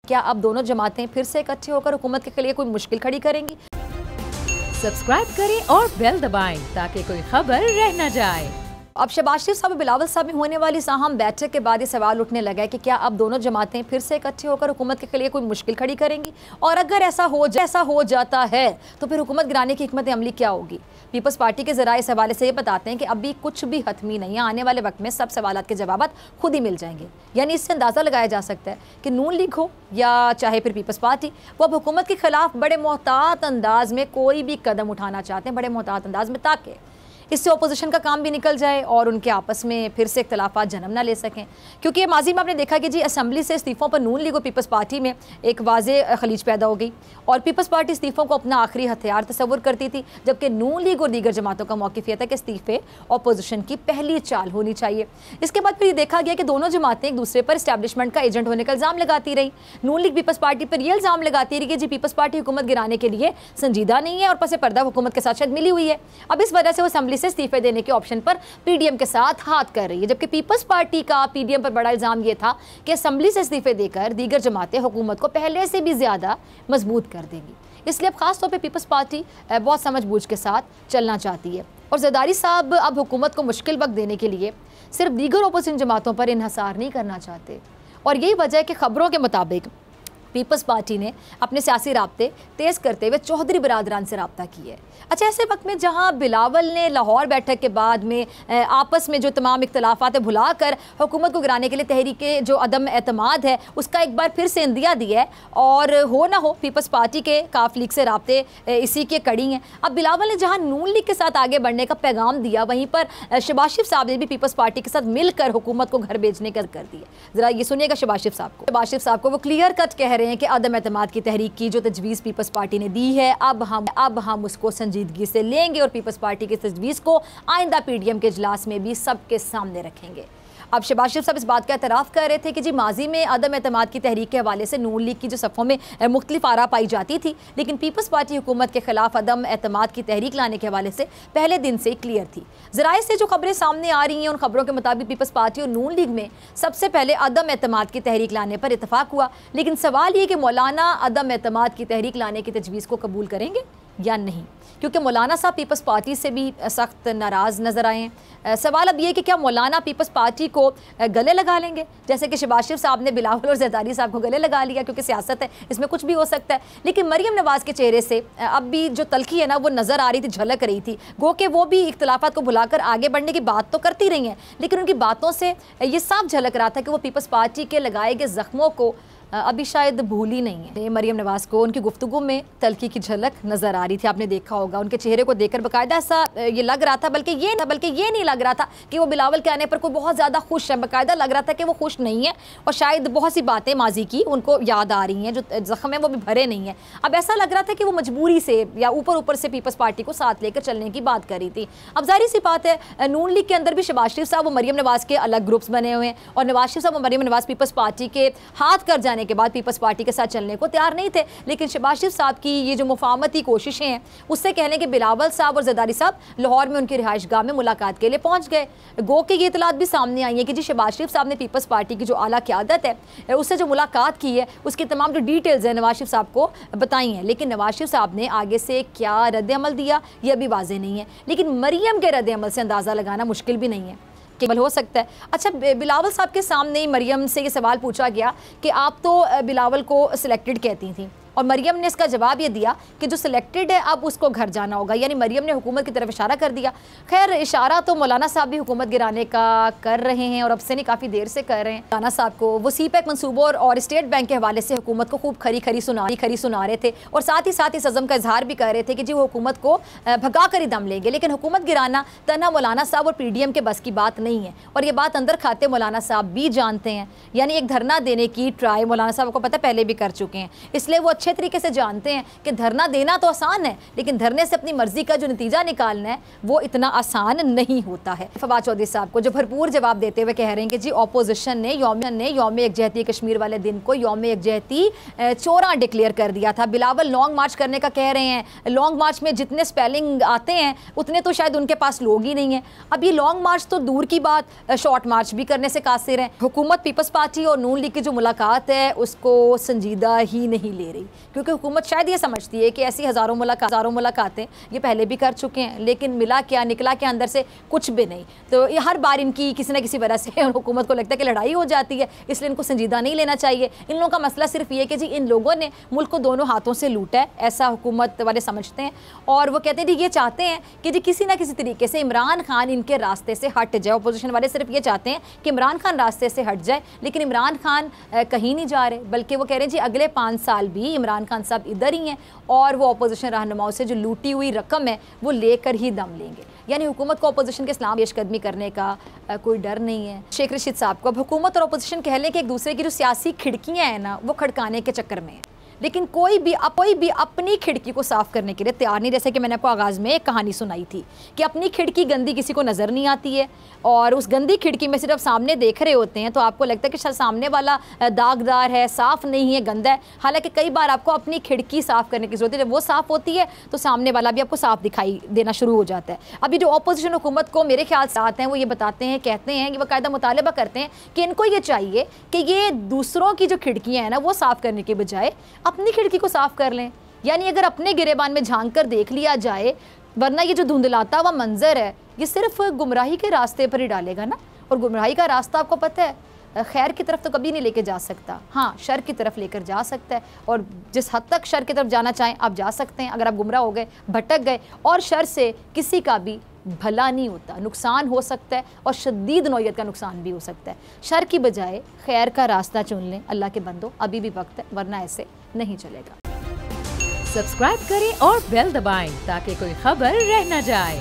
क्या अब दोनों जमातें फिर से इकट्ठे होकर हुकूमत के लिए कोई मुश्किल खड़ी करेंगी? सब्सक्राइब करें और बेल दबाएं ताकि कोई खबर रह न जाए। अब शहबाज शरीफ साहब बिलावल साहब में होने वाली साहम बैठक के बाद ये सवाल उठने लगा है कि क्या अब दोनों जमातें फिर से इकट्ठे होकर हुकूमत के लिए कोई मुश्किल खड़ी करेंगी, और अगर ऐसा हो जाता है तो फिर हुकूमत गिराने की हिकमत अमली क्या होगी? पीपल्स पार्टी के ज़राए इस हवाले से ये बताते हैं कि अभी कुछ भी हतमी नहीं है, आने वाले वक्त में सब सवालात के जवाब खुद ही मिल जाएंगे। यानी इससे अंदाज़ा लगाया जा सकता है कि नून लीग हो या चाहे फिर पीपल्स पार्टी, वो अब हुकूमत के खिलाफ बड़े मोहतात अंदाज में कोई भी कदम उठाना चाहते हैं, बड़े मोहतात अंदाज में, ताकि इससे अपोजिशन का काम भी निकल जाए और उनके आपस में फिर से इख्तलाफात जन्म ना ले सकें। क्योंकि माजी में आपने देखा कि जी असम्बली से इस्तीफ़ों पर नून लीग और पीपल्स पार्टी में एक वाज़े खलीज पैदा हो गई और पीपल्स पार्टी इस्तीफ़ों को अपना आखिरी हथियार तस्वुर करती थी, जबकि नून लीग और दीगर जमातों का मौक़िफ़ यह था कि इस्तीफ़े अपोजिशन की पहली चाल होनी चाहिए। इसके बाद फिर ये देखा गया कि दोनों जमातें एक दूसरे पर इस्टेब्लिशमेंट का एजेंट होने का इल्ज़ाम लगाती रही। नून लीग पीपल्स पार्टी पर यह इल्ज़ाम लगाती रही कि जी पीपल्स पार्टी हुकूमत गिराने के लिए संजीदा नहीं है और पसे पर्दा हुकूमत के साथ शायद मिली हुई है। अब इस वजह से वो असम्बली से इस्तीफ़े देने के ऑप्शन पर पीडीएम के साथ हाथ कर रही है, जबकि पीपल्स पार्टी का पीडीएम पर बड़ा इल्जाम यह था कि असम्बली से इस्तीफे देकर दीगर जमातें हुकूमत को पहले से भी ज्यादा मजबूत कर देंगी। इसलिए अब खास तौर पे पीपल्स पार्टी बहुत समझ बूझ के साथ चलना चाहती है और ज़रदारी साहब अब हुकूमत को मुश्किल वक्त देने के लिए सिर्फ दीगर अपोजिशन जमातों पर इन्हसार नहीं करना चाहते, और यही वजह है कि खबरों के मुताबिक पीपल्स पार्टी ने अपने सियासी राब्ते तेज़ करते हुए चौधरी बिरादरान से रब्ता किया है। अच्छा, ऐसे वक्त में जहां बिलावल ने लाहौर बैठक के बाद में आपस में जो तमाम इख्तलाफात भुला कर हुकूमत को गिराने के लिए तहरीक जो अदम एतमाद है उसका एक बार फिर से इंदिया दिया है, और हो ना हो पीपल्स पार्टी के काफ लीग से रब्ते इसी के कड़ी हैं। अब बिलावल ने जहाँ नून लीग के साथ आगे बढ़ने का पैगाम दिया, वहीं पर शहबाज शरीफ साहब ने भी पीपल्स पार्टी के साथ मिलकर हुकूमत को घर भेजने का कर दिया। ज़रा ये सुनिएगा शहबाज शरीफ साहब को। शहबाज शरीफ साहब को वो क्लियर कट कह रहे हैं कि अदम एतमाद की तहरीक की जो तजवीज़ पीपल्स पार्टी ने दी है अब हम उसको संजीदगी से लेंगे और पीपल्स पार्टी की तजवीज़ को आइंदा पीडीएम के इजलास में भी सबके सामने रखेंगे। अब शहबाज शरीफ साहब इस बात का एतराफ़ कर रहे थे कि जी माजी में अदम एतमाद की तहरीक के हवाले से नून लीग की जो सफ़ों में मुख्तलिफ आरा पाई जाती थी, लेकिन पीपल्स पार्टी हुकूमत के खिलाफ अदम एतमाद की तहरीक लाने के हवाले से पहले दिन से क्लियर थी। ज़राए से जो खबरें सामने आ रही हैं उन खबरों के मुताबिक पीपल्स पार्टी और नून लीग में सबसे पहले अदम एतमाद की तहरीक लाने पर इतफाक़ हुआ, लेकिन सवाल ये कि मौलाना अदम एतमाद की तहरीक लाने की तजवीज़ को कबूल करेंगे या नहीं, क्योंकि मौलाना साहब पीपल्स पार्टी से भी सख्त नाराज़ नज़र आए हैं। सवाल अब ये कि क्या मौलाना पीपल्स पार्टी को गले लगा लेंगे, जैसे कि शहबाज शरीफ साहब ने बिलावल और ज़रदारी साहब को गले लगा लिया, क्योंकि सियासत है, इसमें कुछ भी हो सकता है। लेकिन मरियम नवाज़ के चेहरे से अब भी जो तलखी है ना वो नज़र आ रही थी, झलक रही थी, गो कि वो भी इख्तलाफात को भुलाकर आगे बढ़ने की बात तो करती रही हैं, लेकिन उनकी बातों से ये साफ झलक रहा था कि वो पीपल्स पार्टी के लगाए गए ज़ख्मों को अभी शायद भूली नहीं है। मरियम नवाज़ को उनकी गुफ्तगू में तलखी की झलक नज़र आ रही थी, आपने देखा होगा उनके चेहरे को देखकर बाकायदा ऐसा ये लग रहा था, बल्कि ये नहीं लग रहा था कि वो बिलावल के आने पर कोई बहुत ज़्यादा खुश है, बाकायदा लग रहा था कि वो खुश नहीं है और शायद बहुत सी बातें माजी की उनको याद आ रही हैं, जो ज़ख्म है वो भी भरे नहीं है। अब ऐसा लग रहा था कि वो मजबूरी से या ऊपर से पीपल्स पार्टी को साथ लेकर चलने की बात कर रही थी। अब जाहिर सी बात है नून लीग के अंदर भी शहबाज शरीफ साहब और मरियम नवाज़ के अलग ग्रुप्स बने हुए हैं, और नवाज शरीफ साहब और मरियम नवाज़ पीपल्स पार्टी के हाथ कर जाने के बाद पीपल्स पार्टी के साथ चलने को तैयार नहीं थे। लेकिन शहबाज शरीफ साहब की ये जो मुफाहमती कोशिशें हैं उससे कहने के बिलावल साहब और ज़रदारी साहब लाहौर में उनकी रिहाइशगाह में मुलाकात के लिए पहुंच गए। गो के ये इतलात भी सामने आई है कि जी शहबाज शरीफ साहब ने पीपल्स पार्टी की जो आला क़यादत है उससे जो मुलाकात की है उसकी तमाम जो डिटेल्स है नवाज शरीफ साहब को बताई हैं, लेकिन नवाज शरीफ साहब ने आगे से क्या रद्द अमल दिया यह अभी वाज़ेह नहीं है। लेकिन मरियम के रद्द अमल से अंदाज़ा लगाना मुश्किल भी नहीं है, केवल हो सकता है। अच्छा, बिलावल साहब के सामने मरियम से ये सवाल पूछा गया कि आप तो बिलावल को सिलेक्टेड कहती थी, और मरियम ने इसका जवाब ये दिया कि जो सिलेक्टेड है अब उसको घर जाना होगा, यानी मरियम ने हुकूमत की तरफ इशारा कर दिया। खैर, इशारा तो मौलाना साहब भी हुकूमत गिराने का कर रहे हैं और अब से नहीं काफ़ी देर से कर रहे हैं। मौलाना साहब को वो CPEC मनसूबों और स्टेट बैंक के हवाले से हुकूमत को खूब खरी सुना रहे थे, और साथ ही साथ इस अज़म का इजहार भी कर रहे थे कि जी वो हुकूमत को भगा कर ही दम लेंगे। लेकिन हुकूमत गिराना तन्हा मौलाना साहब और PDM के बस की बात नहीं है, और ये बात अंदर खाते मौलाना साहब भी जानते हैं। यानी एक धरना देने की ट्राई मौलाना साहब को पता पहले भी कर चुके हैं, इसलिए वो अच्छे अच्छे तरीके से जानते हैं कि धरना देना तो आसान है, लेकिन धरने से अपनी मर्जी का जो नतीजा निकालना है वो इतना आसान नहीं होता है। फवाद चौधरी साहब को जो भरपूर जवाब देते हुए कह रहे हैं कि जी ऑपोजिशन ने यौम यकजहती कश्मीर वाले दिन को यौम यकजहती चौरा डिक्लेयर कर दिया था। बिलावल लॉन्ग मार्च करने का कह रहे हैं, लॉन्ग मार्च में जितने स्पेलिंग आते हैं उतने तो शायद उनके पास लोग ही नहीं है। अब ये लॉन्ग मार्च तो दूर की बात, शॉर्ट मार्च भी करने से कासिर है। हुकूमत पीपल्स पार्टी और नून लीग की जो मुलाकात है उसको संजीदा ही नहीं ले रही, क्योंकि हुकूमत शायद ये समझती है कि ऐसी हज़ारों मुलाकातें ये पहले भी कर चुके हैं, लेकिन मिला क्या निकला क्या अंदर से कुछ भी नहीं। तो ये हर बार इनकी किसी न किसी वजह से हुकूमत को लगता है कि लड़ाई हो जाती है, इसलिए इनको संजीदा नहीं लेना चाहिए। इन लोगों का मसला सिर्फ ये कि जी इन लोगों ने मुल्क को दोनों हाथों से लूटा है, ऐसा हुकूमत वाले समझते हैं। और वो कहते हैं जी ये चाहते हैं कि जी किसी ना किसी तरीके से इमरान खान इनके रास्ते से हट जाए। अपोजिशन वाले सिर्फ ये चाहते हैं कि इमरान खान रास्ते से हट जाए, लेकिन इमरान खान कहीं नहीं जा रहे, बल्कि वो कह रहे हैं जी अगले 5 साल भी इमरान खान साहब इधर ही हैं और वो अपोजिशन रहनुमाओं से जो लूटी हुई रकम है वो लेकर ही दम लेंगे। यानी हुकूमत को अपोजिशन के खिलाफ पेशकदमी करने का कोई डर नहीं है। शेख रशीद साहब को अब हुकूमत और अपोजिशन कह लें कि एक दूसरे की जो सियासी खिड़कियाँ हैं ना वो खड़काने के चक्कर में है, लेकिन कोई भी अपनी खिड़की को साफ़ करने के लिए तैयार नहीं। जैसे कि मैंने आपको आगाज़ में एक कहानी सुनाई थी कि अपनी खिड़की गंदी किसी को नज़र नहीं आती है और उस गंदी खिड़की में सिर्फ सामने देख रहे होते हैं तो आपको लगता है कि शायद सामने वाला दागदार है, साफ़ नहीं है, गंदा है। हालांकि कई बार आपको अपनी खिड़की साफ़ करने की ज़रूरत है। जब वो साफ़ होती है तो सामने वाला भी आपको साफ़ दिखाई देना शुरू हो जाता है। अभी जो अपोजिशन हुकूमत को मेरे ख्याल से आते हैं वो ये बताते हैं, कहते हैं कि बाकायदा मुतालबा करते हैं कि इनको ये चाहिए कि ये दूसरों की जो खिड़कियाँ हैं ना वो साफ़ करने के बजाय अपनी खिड़की को साफ कर लें। यानी अगर अपने गिरेबान में झांक कर देख लिया जाए, वरना ये जो धुंधलाता हुआ मंजर है ये सिर्फ गुमराही के रास्ते पर ही डालेगा ना, और गुमराही का रास्ता आपको पता है खैर की तरफ तो कभी नहीं लेके जा सकता। हाँ, शर की तरफ लेकर जा सकता है, और जिस हद तक शर की तरफ जाना चाहें आप जा सकते हैं। अगर आप गुमराह हो गए, भटक गए, और शर से किसी का भी भला नहीं होता, नुकसान हो सकता है और शदीद नौयत का नुकसान भी हो सकता है। शर की बजाय खैर का रास्ता चुन लें अल्लाह के बंदो, अभी भी वक्त है, वरना ऐसे नहीं चलेगा। सब्सक्राइब करें और बेल दबाएं ताकि कोई खबर रह न जाए।